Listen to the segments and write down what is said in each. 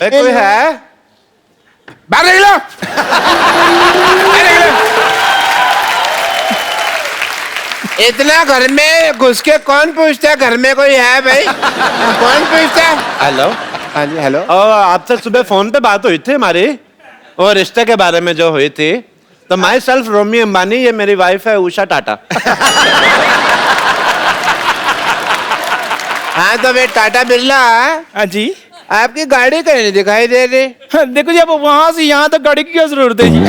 कोई है? बाहर निकलो। इतना घर में घुस के कौन पूछता है घर में कोई है भाई? कौन पूछता है? हेलो। हाँ जी हेलो। आपसे सुबह फोन पे बात हुई थी हमारी, वो रिश्ते के बारे में जो हुई थी। तो माई सेल्फ रोमी अंबानी, ये मेरी वाइफ है उषा टाटा। हाँ तो वे टाटा बिरला। हाँ जी। आपकी गाड़ी कहीं नहीं दिखाई दे रही। देखो जी, अब वहां से यहाँ तक गाड़ी की क्या जरूरत है जी?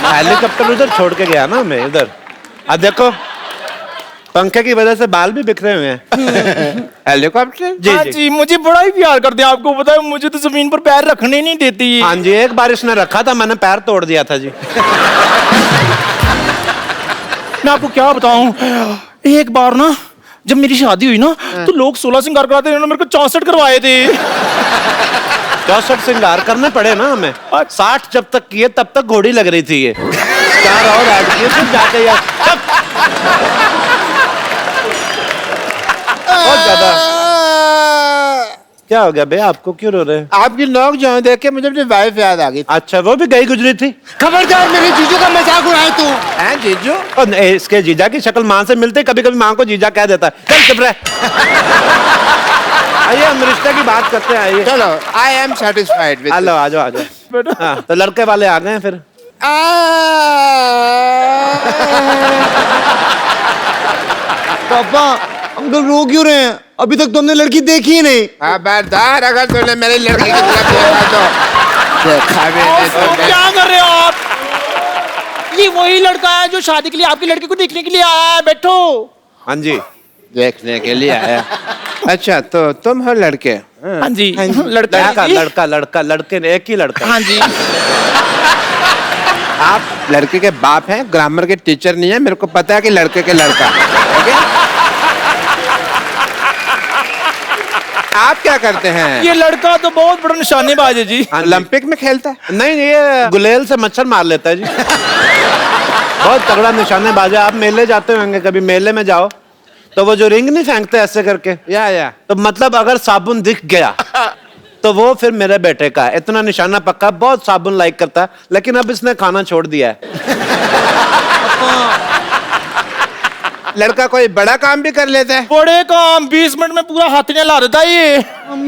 हेलीकॉप्टर उधर छोड़ के गया ना मैं इधर। अब देखो पंखे की वजह से बाल भी बिखरे हुए हैं। हेलीकॉप्टर? जी हाँ जी। जी, मुझे बड़ा ही प्यार करते हैं, आपको पता है, मुझे तो जमीन पर पैर रखने नहीं देती। हाँ जी, एक बार इसने रखा था, मैंने पैर तोड़ दिया था जी। मैं आपको क्या बताऊं, एक बार ना जब मेरी शादी हुई ना तो लोग 16 श्रृंगार कराते हैं, मेरे को 64 करवाए थे। 64 श्रृंगार करने पड़े ना हमें। 60 जब तक किए तब तक घोड़ी लग रही थी ये। 4 और ऐड किए फिर जाके यार बहुत ज्यादा। क्या हो गया भैया, आपको क्यों रो रहे हैं? आपकी नोक जो देख के मुझे अपनी वाइफ याद आ गई। अच्छा, वो भी गई गुजरी थी। खबरदार मेरे जीजू का मजाक उड़ाए तू। हैं जीजू? और इसके जीजा की शक्ल माँ से मिलते, कभी कभी माँ को जीजा कह देता है। चल चुप रह। आइए हम रिश्ते की बात करते हैं, आइए। चलो, I am satisfied with. Hello, आ जाओ आ जाओ। हाँ, तो लड़के वाले आ गए हैं फिर। पापा अंकल रो क्यों रहे हैं? अभी तक तुमने लड़की देखी ही नहीं। खबरदार अगर तूने मेरी लड़की की तरफ देखा तो देखा भी नहीं तो मैं- क्या कर रहे हो आप? ये वही लड़का है जो शादी के लिए आपकी लड़की को देखने के लिए आया है। बैठो। हाँ जी। देखने के लिए आया। अच्छा तो तुम हो लड़के? हाँ जी, लड़का लड़का है जी। लड़का लड़का लड़के ने, एक ही लड़का। हाँ जी। आप लड़के के बाप हैं, ग्रामर के टीचर नहीं है। मेरे को पता है कि लड़के के लड़का। ठीक है? आप क्या करते हैं? ये लड़का तो बहुत बड़ा निशानेबाज है जी। ओलंपिक में खेलता है? नहीं, ये गुलेल से मच्छर मार लेता है जी। बहुत तगड़ा निशानेबाज है। आप मेले जाते होंगे, कभी मेले में जाओ तो वो जो रिंग नहीं फेंकते ऐसे करके, या तो मतलब अगर साबुन दिख गया तो वो फिर मेरे बेटे का है। इतना निशाना पक्का, बहुत साबुन लाइक करता है, लेकिन अब इसने खाना छोड़ दिया है। लड़का कोई बड़ा काम भी कर लेता है? बड़े काम 20 मिनट में पूरा हाथी ने ला देता है ये।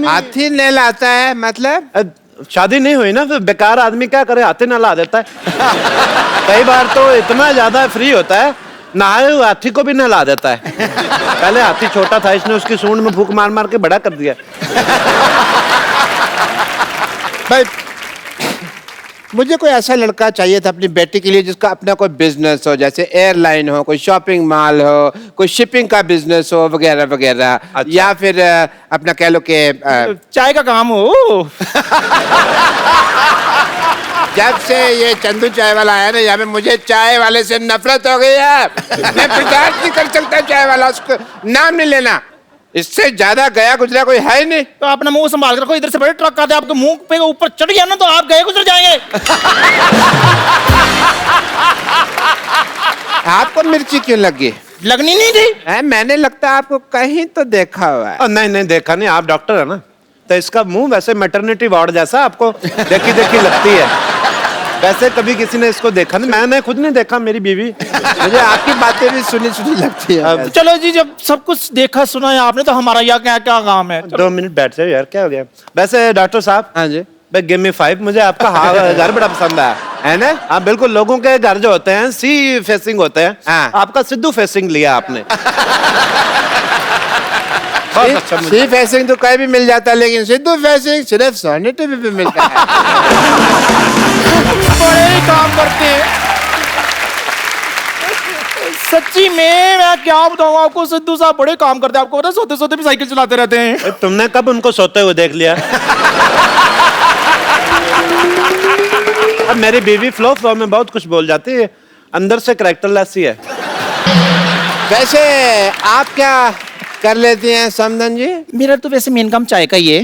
हाथी नहलाता है मतलब? शादी नहीं हुई ना, फिर बेकार आदमी क्या करे, हाथी नहला देता है। कई बार तो इतना ज्यादा फ्री होता है, नहाए हुए हाथी को भी नहला देता है। पहले हाथी छोटा था, इसने उसकी सूंड में फूंक मार मार के बड़ा कर दिया। भाई मुझे कोई ऐसा लड़का चाहिए था अपनी बेटी के लिए जिसका अपना कोई बिजनेस हो, जैसे एयरलाइन हो, कोई शॉपिंग मॉल हो, कोई शिपिंग का बिजनेस हो वगैरह वगैरह। अच्छा। या फिर अपना कह लो कि चाय का काम हो। जब से ये चंदू चाय वाला आया ना यहाँ पे, मुझे चाय वाले से नफरत हो गई है। मैं बर्दाश्त नहीं कर सकता चाय वाला, उसको नाम नहीं लेना। इससे ज्यादा गया गुजरा कोई है ही नहीं। तो अपना मुंह संभाल कर रखो, इधर से बड़े ट्रक आते हैं आपके मुंह पे ऊपर चढ़ गया ना तो आप गए गुजर जाएंगे। आपको मिर्ची क्यों लगी? लगनी नहीं थी। है, मैंने लगता है आपको कहीं तो देखा हुआ है। नहीं नहीं, देखा नहीं, आप डॉक्टर है ना, तो इसका मुंह वैसे मैटरनिटी वार्ड जैसा आपको देखी देखी लगती है। वैसे कभी किसी ने इसको देखा नहीं, मैंने खुद नहीं देखा, मेरी बीवी। मुझे आपकी बातें भी सुनी सुनी लगती है। अब चलो जी, जब सब कुछ देखा सुना है आपने तो हमारा यहाँ क्या क्या काम है। 2 मिनट बैठ जाओ यार, क्या हो गया? वैसे डॉक्टर साहब, हाँ जी। गिव मी 5, मुझे आपका घर बड़ा पसंद आया है ना। आप बिल्कुल, लोगों के घर जो होते हैं सी फेसिंग होते हैं, हाँ। आपका सिद्धू फेसिंग लिया आपने। बहुत अच्छा। सी फेसिंग तो कहीं भी मिल जाता है, लेकिन सिद्धू फेसिंग सिर्फ सोनी टीवी पे मिलता है। बड़े ही काम करते हैं सच्ची में। मैं क्या बताऊं आपको, सिद्धू साहब बड़े काम करते हैं। आपको पता है, सोते सोते भी साइकिल चलाते रहते हैं। तुमने कब उनको सोते हुए देख लिया? अब मेरी बीवी फ्लो में बहुत कुछ बोल जाती है, अंदर से कैरेक्टरलेस ही है। वैसे आप क्या कर लेती हैं समधन जी? मेरा तो वैसे मेन काम चाय का ही है।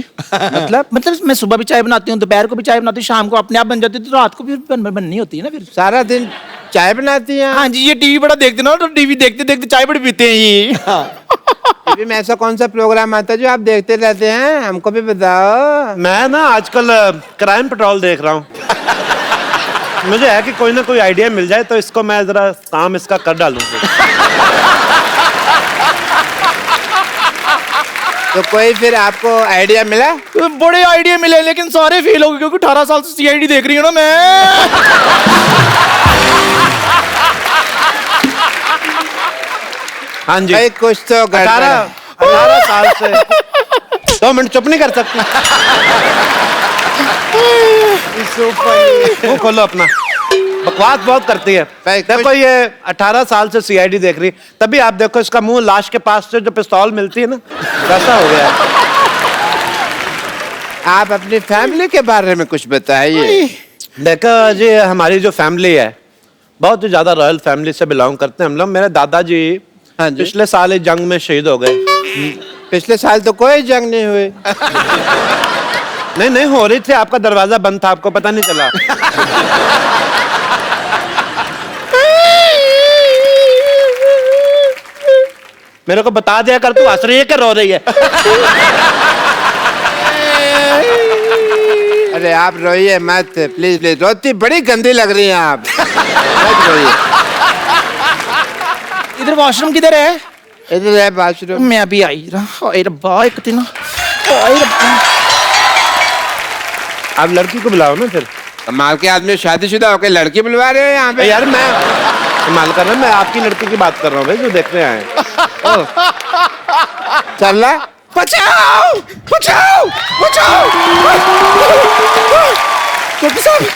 मतलब मैं सुबह भी चाय बनाती हूँ, दोपहर को भी चाय बनाती हूँ, शाम को अपने आप बन जाती है, तो रात को भी बननी होती है ना फिर। सारा दिन चाय बनाती हैं? हाँ जी, ये टीवी बड़ा देखते ना, तो टीवी देखते देखते चाय बड़ी पीते हैं ये। टीवी में ऐसा कौन सा प्रोग्राम आता है जो आप देखते रहते हैं? हमको भी बताओ। मैं ना आजकल क्राइम पेट्रोल देख रहा हूँ। मुझे है कि कोई ना कोई आइडिया मिल जाए तो इसको मैं जरा काम इसका कर डालूं। तो कोई फिर आपको आइडिया मिला? तो बड़े आइडिया मिले, लेकिन सारे फेल हो गए, क्योंकि 18 साल से सीआईडी देख रही हूँ ना मैं। हाँ जी, भाई कुछ तो 18 साल से 2 मिनट चुप नहीं कर सकती? वो खोलो अपना, बकवास बहुत करती है। भाई, देखो ये 18 साल से सीआईडी देख रही, तभी आप देखो इसका मुंह लाश के पास से जो पिस्तौल मिलती है ना, वैसा हो गया है। आप अपनी फैमिली के बारे में कुछ बताइए। देखो जी, हमारी जो फैमिली है बहुत ही ज्यादा रॉयल फैमिली से बिलोंग करते हैं हम लोग। मेरे दादाजी हाँ जी। पिछले साल एक जंग में शहीद हो गए। पिछले साल तो कोई जंग नहीं हुई। नहीं हो रही थी, आपका दरवाजा बंद था, आपको पता नहीं चला। मेरे को बता दिया कर, तू हंस रही है क्या रो रही है? अरे आप रोइए मत, प्लीज प्लीज। रोती बड़ी गंदी लग रही हैं आप, मत रोइए। इधर वॉशरूम किधर है? इधर है बाथरूम। मैं अभी आई रहा। ओए रब्बा, एक दिन ओए रब्बा। आप लड़की को बुलाओ ना फिर। कमाल के आदमी, शादीशुदा होकर लड़की बुलवा रहे हो यहाँ पे? यार मैं कमाल कर रहा हूँ, मैं आपकी लड़की की बात कर रहा हूँ भाई, जो देखने आए हैं। चल रहा? बचाओ बचाओ बचाओ। डॉक्टर साहब,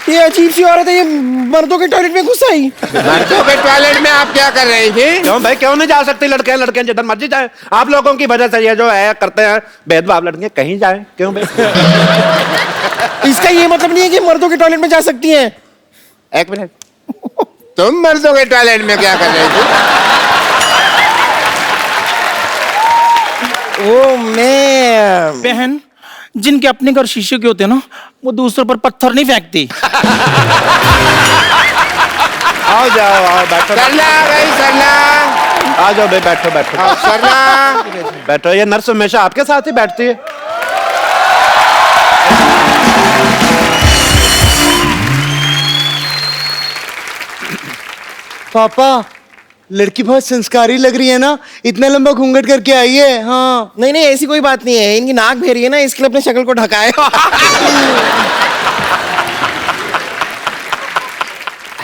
ये अजीब सी औरत है, ये मर्दों के टॉयलेट में घुस आई। मर्दों के टॉयलेट में आप क्या कर रही थी? क्यों भाई, क्यों नहीं जा सकती? लड़के जिधर मर्जी जाए। आप लोगों की वजह से ये जो है करते हैं भेदभाव, लड़के कहीं जाए, क्यों भाई? इसका ये मतलब नहीं है कि मर्दों के टॉयलेट में जा सकती हैं। एक मिनट, तुम मर्दों के टॉयलेट में क्या कर रही थी? ओ मैं बहन, जिनके अपने घर शीशे के होते हैं ना, वो दूसरों पर पत्थर नहीं फेंकती। आओ जाओ, आओ बैठो। सरला भाई, सरला आ जाओ भाई, बैठो बैठो सरला। बैठो। ये नर्स हमेशा आपके साथ ही बैठती है। पापा, लड़की बहुत संस्कारी लग रही है ना, इतना लंबा घूंघट करके आई है। हाँ नहीं नहीं, ऐसी कोई बात नहीं है, इनकी नाक फेरी है ना, इसके लिए अपनी शक्ल को ढकाए।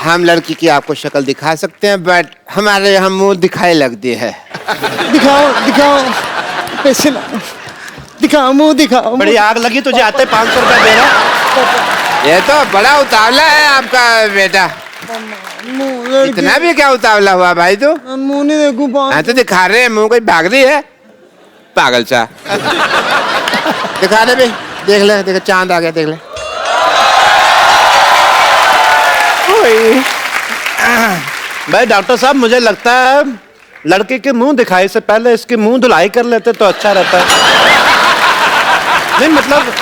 हम लड़की की आपको शक्ल दिखा सकते हैं, बट हमारे यहाँ मुंह दिखाई लगती है। दिखाओ दिखाओ, पैसे ला, दिखाओ मुंह दिखाओ। बड़ी आग लगी तुझे आते 500 रुपया दे रहा। ये तो बड़ा उतावला है आपका बेटा। इतना भी क्या उतावला हुआ भाई तू? मुंह नहीं देखूं। हाँ तो दिखा रहे हैं, मुंह कोई भाग रही है पागल सा। दिखा रहे भाई, देख ले, देख चांद आ गया, देख ले। भाई डॉक्टर साहब, मुझे लगता है लड़के के मुंह दिखाई से पहले इसकी मुंह धुलाई कर लेते तो अच्छा रहता है। नहीं मतलब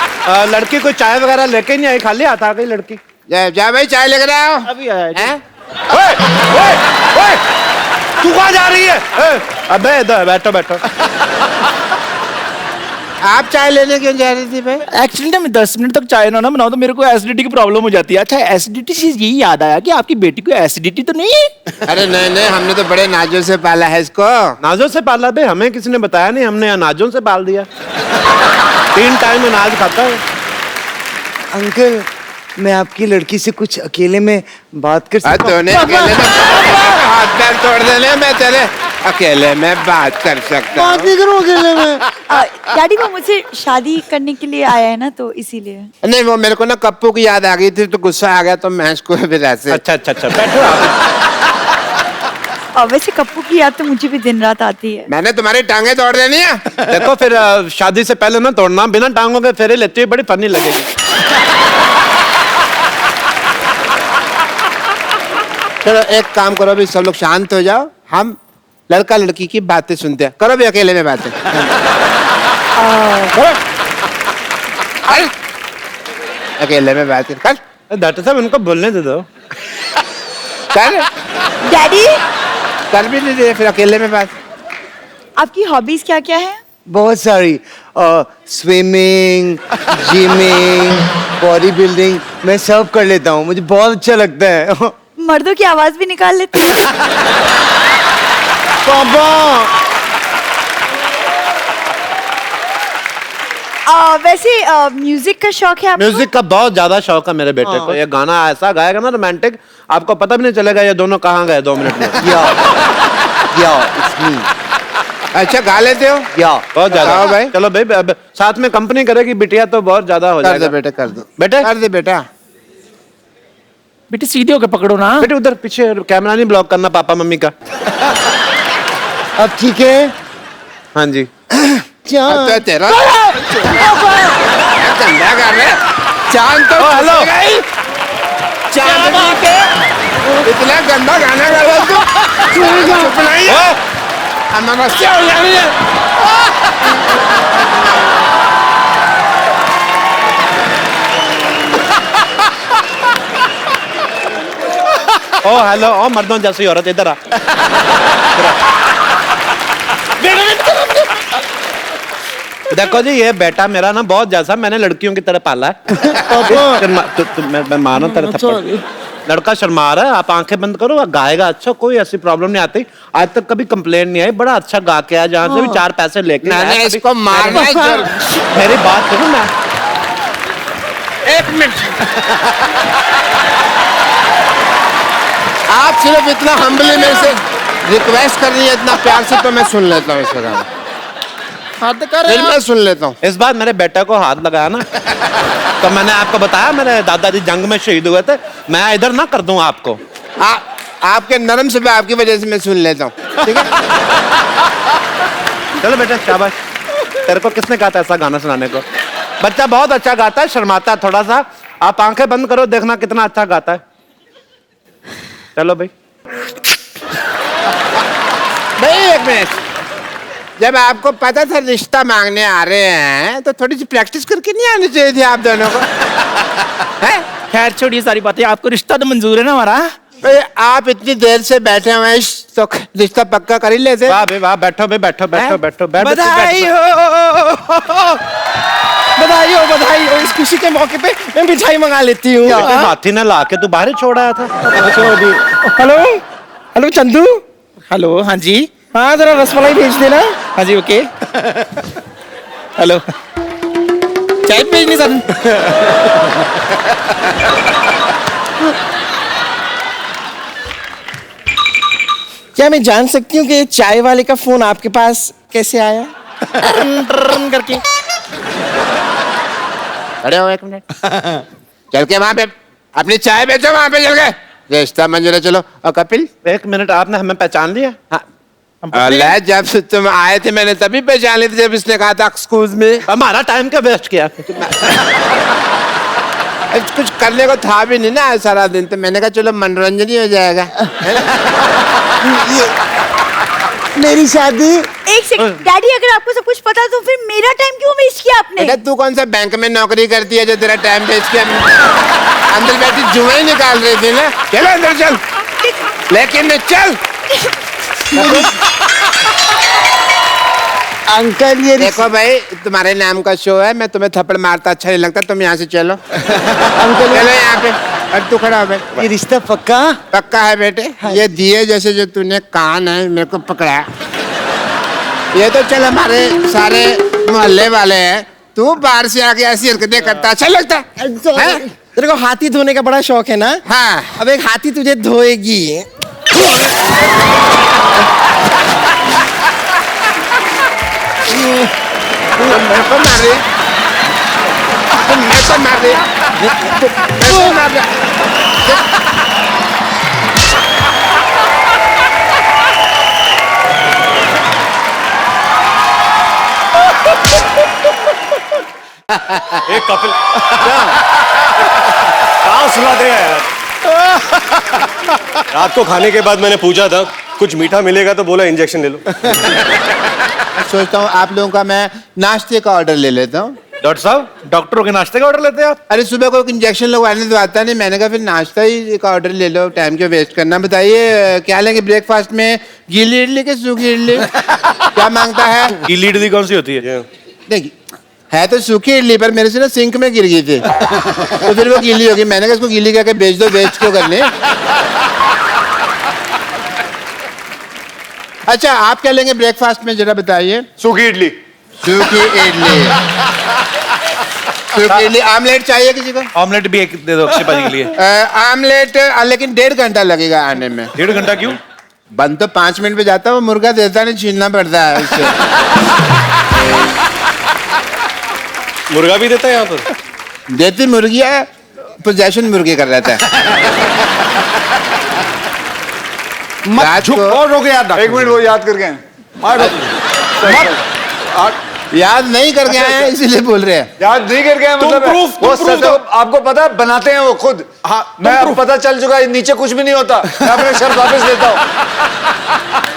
लड़की को चाय वगैरह लेके नहीं आई, खाली हाथ आ गई लड़की। जा भाई, चाय लेकर आओ। अभी आया हैं? ओए, ओए, ओए, तू कहाँ जा रही है? अबे इधर बैठो बैठो। आप चाय लेने क्यों जा रही थी भाई? एक्चुअली ना, मैं 10 मिनट तक चाय ना बनाऊं तो मेरे को एसिडिटी की प्रॉब्लम हो जाती है। अच्छा, एसिडिटी से यही याद आया कि आपकी बेटी को एसिडिटी तो नहीं है? अरे नहीं नहीं, हमने तो बड़े नाजों से पाला है इसको। नाजों से पाला बे? हमें किसी ने बताया नहीं, हमने अनाजों से पाल दिया। 3 टाइम अनाज खाता है। अंकल, मैं आपकी लड़की से कुछ अकेले में बात कर सकता हूँ? तूने अकेले में हाथ पैर तोड़ देने, मैं तेरे अकेले में बात कर सकता बात हूँ। नहीं करूँ अकेले में। डैडी वो मुझसे शादी करने के लिए आया है ना, तो इसीलिए। नहीं, वो मेरे को ना कप्पू की याद आ गई थी, तो गुस्सा आ गया, तो मैं इसको फिर ऐसे। अच्छा अच्छा अच्छा, बैठो आप। और वैसे कप्पू की याद तो मुझे भी दिन रात आती है। मैंने तुम्हारी टांगे तोड़ देनी है। देखो फिर शादी से पहले ना तोड़ना, बिना टांगों के फेरे लेती हुई बड़ी फनी लगेगी। चलो एक काम करो, अभी सब लोग शांत हो जाओ, हम लड़का लड़की की बातें सुनते हैं। करो भी अकेले में बातें। कर। अकेले में बातें कर। डॉक्टर साहब इनको बोलने दे दो। कर। डैडी, कर भी नहीं दे, फिर अकेले में बात। आपकी हॉबीज क्या क्या है? बहुत सारी, स्विमिंग, जिमिंग, बॉडी बिल्डिंग, मैं सब कर लेता हूँ, मुझे बहुत अच्छा लगता है। मर्दों की आवाज भी निकाल लेते हैं। पापा वैसे म्यूजिक का शौक है आपको? म्यूजिक का बहुत ज्यादा शौक है मेरे बेटे को। ये गाना ऐसा गाएगा ना रोमांटिक, आपको पता भी नहीं चलेगा ये दोनों कहाँ गए 2 मिनट में। या इट्स मी। अच्छा गा लेते हो? या बहुत ज्यादा। गाओ भाई। चलो भाई, अब साथ में कंपनी करेगी बिटिया तो बहुत ज्यादा हो कर जाएगा। दे बेटे, कर दो बेटे कर दे बेटा। बेटे सीधे होकर पकड़ो ना। बेटे उधर पीछे कैमरा नहीं ब्लॉक करना पापा मम्मी का। अब ठीक है। हाँ जी। क्या तो तेरा धंधा कर रहे, चांद तो हेलो। फंसेगा ही। चांद के इतना गंदा गाना गा रहा तू, चुप नहीं है। नमस्ते हो जानी है। ओ हेलो, ओ मर्दों जैसी औरत इधर आ। देखो जी, ये बेटा मेरा ना बहुत जैसा मैंने लड़कियों की तरह पाला है। मैं मानो तेरे थप्पड़। लड़का शर्मा रहा है, आप आंखें बंद करो, गाएगा अच्छा, कोई ऐसी प्रॉब्लम नहीं आती। आज तक कभी कंप्लेन नहीं आई, बड़ा अच्छा गा के आया, जहाँ से भी 4 पैसे लेके आया। मैंने इसको मारना है। मेरी बात सुनो ना। एक मिनट, आप सिर्फ इतना हम्बली मेरे से रिक्वेस्ट कर रही है, इतना प्यार से, तो मैं सुन लेता हूँ इसका गाना। हद कर फिर मैं सुन लेता हूँ। इस बार मेरे बेटे को हाथ लगाया ना, तो मैंने आपको बताया मेरे दादाजी जंग में शहीद हुए थे, मैं इधर ना कर दूं आपको। आपके नरम से आपकी वजह से मैं सुन लेता हूँ, ठीक है? चलो बेटा, शाबाश। तेरे को किसने कहा था ऐसा गाना सुनाने को? बच्चा बहुत अच्छा गाता है, शर्माता है थोड़ा सा। आप आंखें बंद करो, देखना कितना अच्छा गाता है। चलो भाई। भाई एक मिनट, जब आपको पता था रिश्ता मांगने आ रहे हैं, तो थोड़ी सी प्रैक्टिस करके नहीं आनी चाहिए थी आप दोनों को? हैं? खैर छोड़िए सारी बातें, आपको रिश्ता तो मंजूर है ना हमारा? भाई आप इतनी देर से बैठे हुए हैं, तो रिश्ता पक्का कर ही लेते। वाह भाई वाह, बैठो भाई, बैठो बैठो बैठो बैठो। बधाई हो, बधाई हो। इस खुशी के मौके पे मैं मिठाई मंगा लेती हूँ। हाथी ने ला के तू बाहर ही छोड़ आया था। Hello hello Chandu. हेलो, हाँ जी, हाँ जरा रसमलाई भेज देना। हाँ जी, ओके। हेलो, चाय भेजनी सर। क्या मैं जान सकती हूँ कि चाय वाले का फोन आपके पास कैसे आया? करके खड़े हो एक मिनट, चल के वहां पे अपनी चाय बेचो, वहां पे चल के रिश्ता मंजूर है। चलो। और कपिल, 1 मिनट, आपने हमें पहचान लिया? अल्लाह, जब से तुम आए थे मैंने तभी पहचान ली थी, जब इसने कहा था एक्सक्यूज में। हमारा टाइम क्या वेस्ट किया? कुछ करने को था भी नहीं ना सारा दिन, तो मैंने कहा चलो मनोरंजन ही हो जाएगा। मेरी शादी। एक सेकंड डैडी, अगर आपको सब कुछ पता तो फिर मेरा टाइम क्यों वेस्ट किया आपने? बेटा तू कौन सा बैंक में नौकरी करती है जो तेरा टाइम वेस्ट किया? अंदर बैठी जुए ही निकाल रही थी ना। चलो अंदर चल, लेकिन चल। अंकल ये देखो भाई, तुम्हारे नाम का शो है, मैं तुम्हें थप्पड़ मारता अच्छा नहीं लगता, तुम यहाँ से चलो। अंकल चलो यहाँ पे, और तू खड़ा हो भाई। ये रिश्ता पक्का? पक्का है बेटे। ये दिए जैसे जो तूने कान है मेरे को पकड़ाया, ये तो चल हमारे सारे मोहल्ले वाले हैं, तू बाहर से आके ऐसी हरकतें करता अच्छा लगता है? तेरे को हाथी धोने का बड़ा शौक है ना? हाँ। अब एक हाथी तुझे धोएगी। मेरे को मार रही, मेरे को मार रही, मेरे को मार रही। एक कपिल कहाँ सुला दे यार। रात को खाने के बाद मैंने पूछा था कुछ मीठा मिलेगा तो बोला इंजेक्शन ले लो। सोचता हूँ आप लोगों का मैं नाश्ते का ऑर्डर ले लेता हूँ। डॉक्टर साहब, डॉक्टरों के नाश्ते का ऑर्डर लेते हैं आप? अरे सुबह को इंजेक्शन लगवाने तो आता नहीं, मैंने कहा फिर नाश्ता ही का ऑर्डर ले लो, टाइम क्यों वेस्ट करना। बताइए क्या लेंगे ब्रेकफास्ट में, गीली इडली के सूखी इडली? क्या मांगता है? गीली इडली कौन सी होती है? नहीं है तो सूखी इडली, पर मेरे से ना सिंक में गिर गई थी तो फिर वो गीली होगी। मैंने कहा इसको गीली करके बेच दो, बेच क्यों करने। अच्छा आप क्या लेंगे ब्रेकफास्ट में जरा बताइए। सूखी इडली। सूखी इडली, सूखी इडली। आमलेट चाहिए किसी को? ऑमलेट भी एक दे दो अक्षय भाजी के लिए। आमलेट लेकिन 1.5 घंटा लगेगा आने में। 1.5 घंटा क्यों? बन तो 5 मिनट में जाता है, वो मुर्गा देता नहीं, छीनना पड़ता है उससे। मुर्गा भी देता है यहाँ पर? देती मुर्गी है, पोजेशन मुर्गी कर रहता है। मत झुक और रोके यार। 1 मिनट, वो याद करके आए। याद नहीं करके आए हैं इसीलिए बोल रहे हैं। याद नहीं करके आए मतलब वो सेटअप आपको पता है, बनाते हैं वो खुद। हाँ, मैं अब पता चल चुका है नीचे कुछ भी नहीं होता। मैं अपने शर्ट वापस लेता हूँ,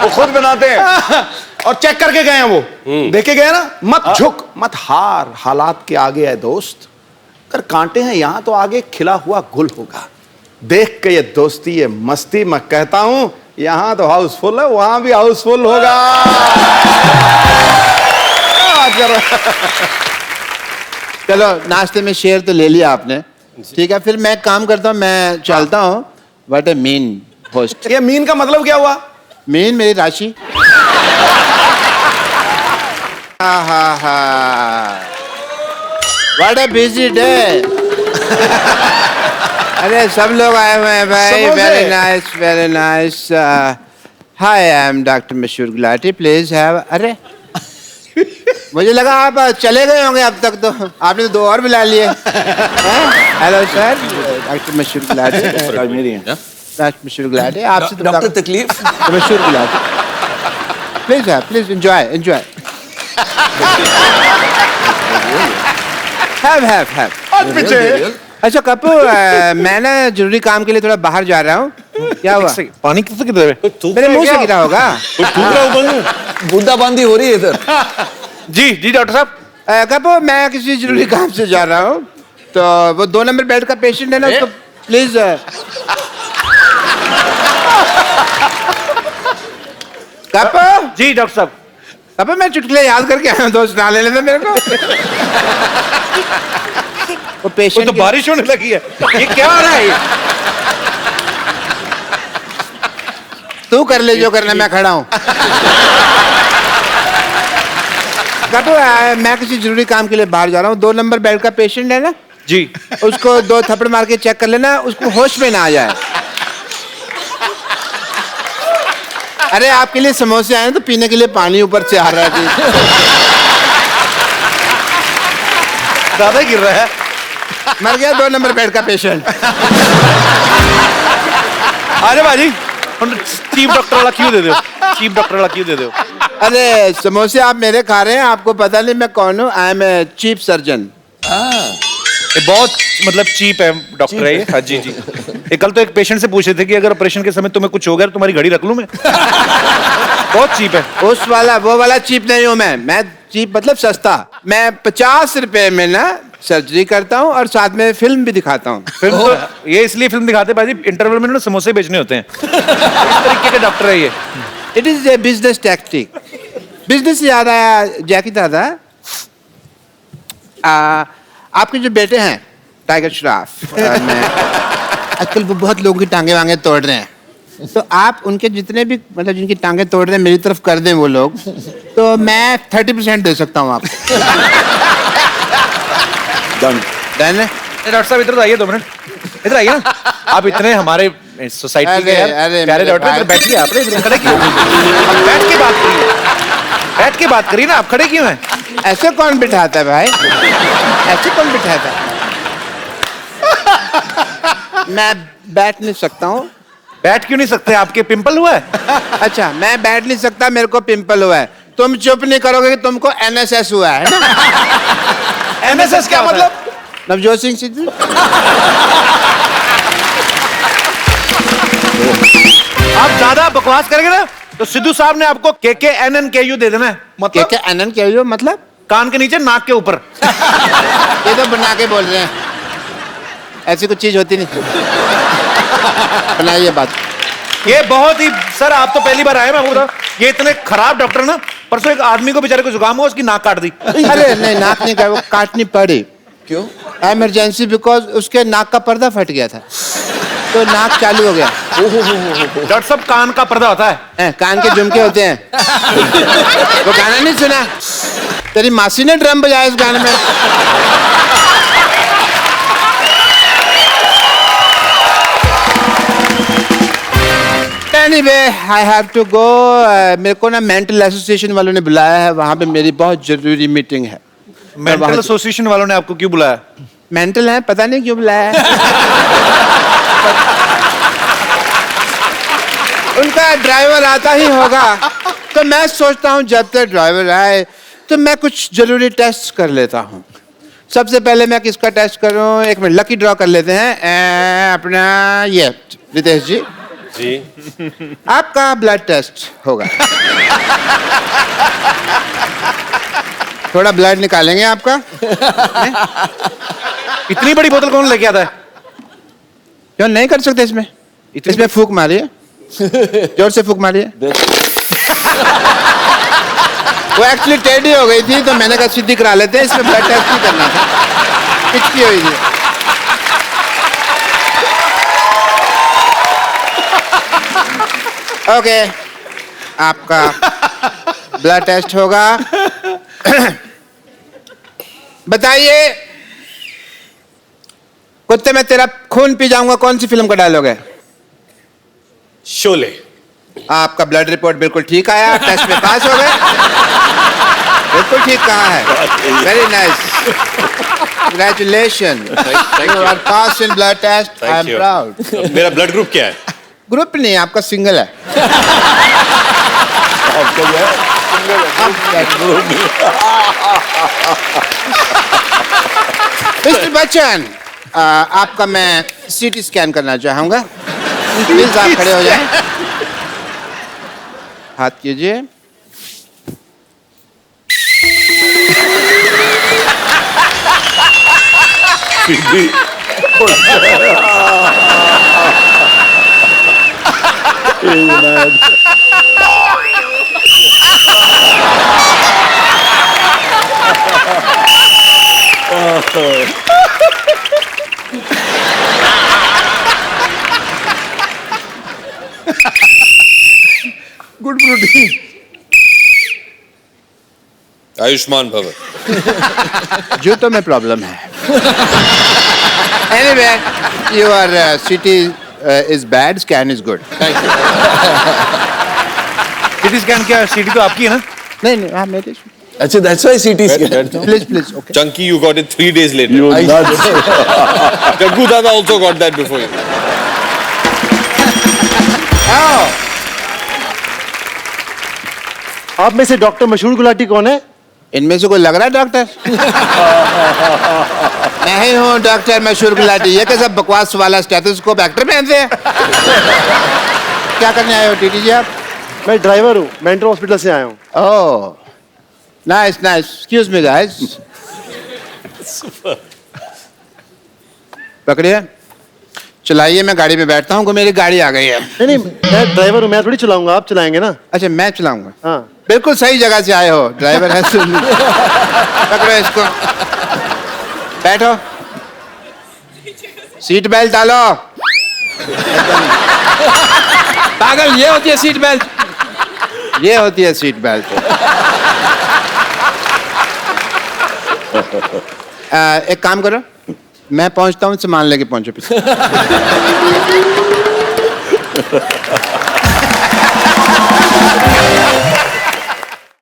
वो खुद बनाते हैं और चेक करके गए हैं वो। देखे गए ना। मत झुक, मत हार, हालात के आगे है दोस्त। अगर कांटे हैं यहाँ तो आगे खिला हुआ गुल होगा। देख के ये दोस्ती, ये मस्ती, मैं कहता हूं यहाँ तो हाउसफुल है, वहां भी हाउसफुल होगा। चलो नाश्ते में शेयर तो ले लिया आपने, ठीक है। फिर मैं एक काम करता हूँ, मैं चलता हूँ। What A mean host. ये मीन का मतलब क्या हुआ? मीन मेरी राशि। What A busy day. अरे सब लोग आए हुए हैं भाई। Very nice, very nice. Hi, I am doctor मशहूर गुलाटी, प्लीज हैव। अरे मुझे लगा आप चले गए होंगे अब तक, तो आपने तो 2 और बुला लिए। हेलो सर, डॉक्टर मशहूर गुलाटी। डॉक्टर मशहूर गुलाटी, आपसे तो डॉक्टर तकलीफ। मशहूर Gulati, please have, please enjoy, enjoy. Have. पीछे। अच्छा कपू, मैं ना जरूरी काम के लिए थोड़ा बाहर जा रहा हूँ। क्या हुआ? पानी किससे गिर रहा है? मेरे मुंह से गिरा होगा। बूंदाबांदी हो रही है इधर। जी जी डॉक्टर साहब। कपू, मैं किसी जरूरी काम से जा रहा हूँ, तो वो 2 नंबर बेड का पेशेंट है ना, उसको प्लीज। कपू जी डॉक्टर साहब। कपू, मैं चुटकुले याद करके आया हूँ, दोस्त ना ले लेते मेरे को। वो पेशेंट तो बारिश होने लगी है, ये क्या हो रहा है? तू कर ले जो करना, मैं खड़ा हूँ। कपू, मैं किसी जरूरी काम के लिए बाहर जा रहा हूँ। 2 नंबर बेड का पेशेंट है ना जी, उसको 2 थप्पड़ मार के चेक कर लेना, उसको होश में ना आ जाए। अरे आपके लिए समोसे आए हैं तो पीने के लिए पानी ऊपर से आ रहा है। ज्यादा गिर रहा है। मर गया 2 नंबर बेड का पेशेंट। अरे भाजी, चीफ डॉक्टर वाला क्यों दे दो? चीफ डॉक्टर वाला क्यों दे दो? अरे समोसे आप मेरे खा रहे हैं, आपको पता नहीं मैं कौन हूँ। I am a chief surgeon. ये बहुत मतलब चीप है डॉक्टर है ये। हाँ जी जी। ये कल तो एक पेशेंट से पूछे थे कि अगर ऑपरेशन के समय तुम्हें कुछ हो गया तो तुम्हारी घड़ी रख लूं मैं। बहुत चीप है। उस वाला वो वाला चीप नहीं हूँ मैं चीप मतलब सस्ता। मैं 50 रुपए में ना सर्जरी करता हूँ और साथ में फिल्म भी दिखाता हूँ। फिल्म तो ये इसलिए फिल्म दिखाते भाजी, इंटरवल में ना समोसे बेचने होते हैं। इस तरीके के डॉक्टर है ये। It is a business tactic. Business से याद आया जैकी दादा, आपके जो बेटे हैं टाइगर श्रॉफ, आजकल वो बहुत लोगों की टांगे वांगे तोड़ रहे हैं, तो आप उनके जितने भी मतलब जिनकी टांगे तोड़ रहे हैं मेरी तरफ कर दें वो लोग, तो मैं 30% दे सकता हूँ आपको। डन है? डॉक्टर साहब इधर आइए 2 मिनट, इधर आइए ना। आप इतने हमारे सोसाइटी के यार प्यारे डॉक्टर, इधर बैठिए। आप खड़े क्यों? बैठ के बात करिए, बैठ के बात करिए ना। आप खड़े क्यों हैं? ऐसे कौन बिठाता है भाई? ऐसे कौन बिठाता है? मैं बैठ नहीं सकता हूँ। बैठ क्यों नहीं सकते? आपके पिंपल हुआ है? अच्छा, मैं बैठ नहीं सकता, मेरे को पिंपल हुआ है। तुम चुप नहीं करोगे कि तुमको NSS हुआ है ना? NSS क्या मतलब? नवजोत सिंह सिद्धू। आप ज्यादा बकवास करेंगे ना तो सिद्धू साहब ने आपको KKNNKU दे देना है। मतलब क्या अनन क्या हो मतलब? कान के नीचे नाक के ऊपर। ये तो बना के बोल रहे हैं, ऐसी कुछ चीज होती नहीं। बनाइए बात। ये बहुत ही सर, आप तो पहली बार आए, मैं आपको बताऊं, ये इतने खराब डॉक्टर ना, परसों एक आदमी को बेचारे को जुकाम हुआ, उसकी नाक काट दी। अरे नहीं, नाक नहीं का वो काटनी पड़ी। क्यों? इमरजेंसी, बिकॉज उसके नाक का पर्दा फट गया था, तो नाक चालू हो गया। डॉक्टर साहब, कान का पर्दा होता है। कान के झुमके होते हैं। वो गाना नहीं सुना? तेरी मासी ने ड्रम बजाया इस गाने में। Anyway, I have to go. मेरे को ना मेंटल एसोसिएशन वालों ने बुलाया है, वहाँ पे मेरी बहुत जरूरी मीटिंग है। मेंटल एसोसिएशन वालों ने आपको क्यों बुलाया? मेंटल है, पता नहीं क्यों बुलाया है। उनका ड्राइवर आता ही होगा, तो मैं सोचता हूँ जब तक ड्राइवर आए तो मैं कुछ जरूरी टेस्ट कर लेता हूँ। सबसे पहले मैं किसका टेस्ट करूँ? एक मिनट, लकी ड्रॉ कर लेते हैं। अपना ये रितेश जी, आपका ब्लड टेस्ट होगा। थोड़ा ब्लड निकालेंगे आपका। इतनी बड़ी बोतल कौन लेके आता है? क्यों नहीं कर सकते इसमें? इसमें फूक मारिए, जोर से फूक मारिए। वो एक्चुअली टेढ़ी हो गई थी, तो मैंने कहा सीधी करा लेते हैं, इसमें ब्लड टेस्ट नहीं करना था, पिचकी हुई थी। ओके, आपका ब्लड टेस्ट होगा। बताइए, कुत्ते में तेरा खून पी जाऊंगा कौन सी फिल्म का डायलॉग है? शोले। आपका ब्लड रिपोर्ट बिल्कुल ठीक आया, टेस्ट में पास हो गए। बिल्कुल ठीक कहा है, very nice, congratulation, you are pass in blood test, I am proud. मेरा ब्लड ग्रुप क्या है? ग्रुप नहीं, आपका सिंगल है। मिस्टर बच्चन, आपका मैं सीटी स्कैन करना चाहूंगा, प्लीज आप खड़े हो जाएं। हाथ कीजिए। Good protein. आयुष्मान भव। जूतों में प्रॉब्लम है। Anyway, your CT is bad, scan is good. Thank you. CT scan क्या? सीटी तो आपकी है ना? नहीं नहीं, हाँ मेरी। अच्छा, that's why CT scan. Please, please, okay. Chunky, you got it 3 days later. You nuts. Jaggu Dada also got that before you. आओ। आप में से डॉक्टर मशहूर गुलाटी कौन है? इनमें से कोई लग रहा है डॉक्टर? मैं ही हूँ डॉक्टर मशहूर गुलाटी। ये कैसा बकवास वाला स्टेथोस्कोप एक्टर पहनते हैं? क्या करने आए हो टीटी जी आप? मैं ड्राइवर हूँ, मेंटल हॉस्पिटल से आया हूँ। Oh, nice nice, excuse me guys. पकड़िए, चलाइए, मैं गाड़ी में बैठता हूँ, मेरी गाड़ी आ गई है। नहीं, मैं ड्राइवर हूँ, मैं थोड़ी चलाऊंगा, आप चलाएंगे ना। अच्छा, मैं चलाऊंगा? हाँ। बिल्कुल सही जगह से आए हो, ड्राइवर है। सुन, पकड़ो इसको, बैठो, सीट बेल्ट डालो। पागल, ये होती है सीट बेल्ट, ये होती है सीट बेल्ट। एक काम करो, मैं पहुंचता हूँ, सामान लेके पहुंचो पीछे।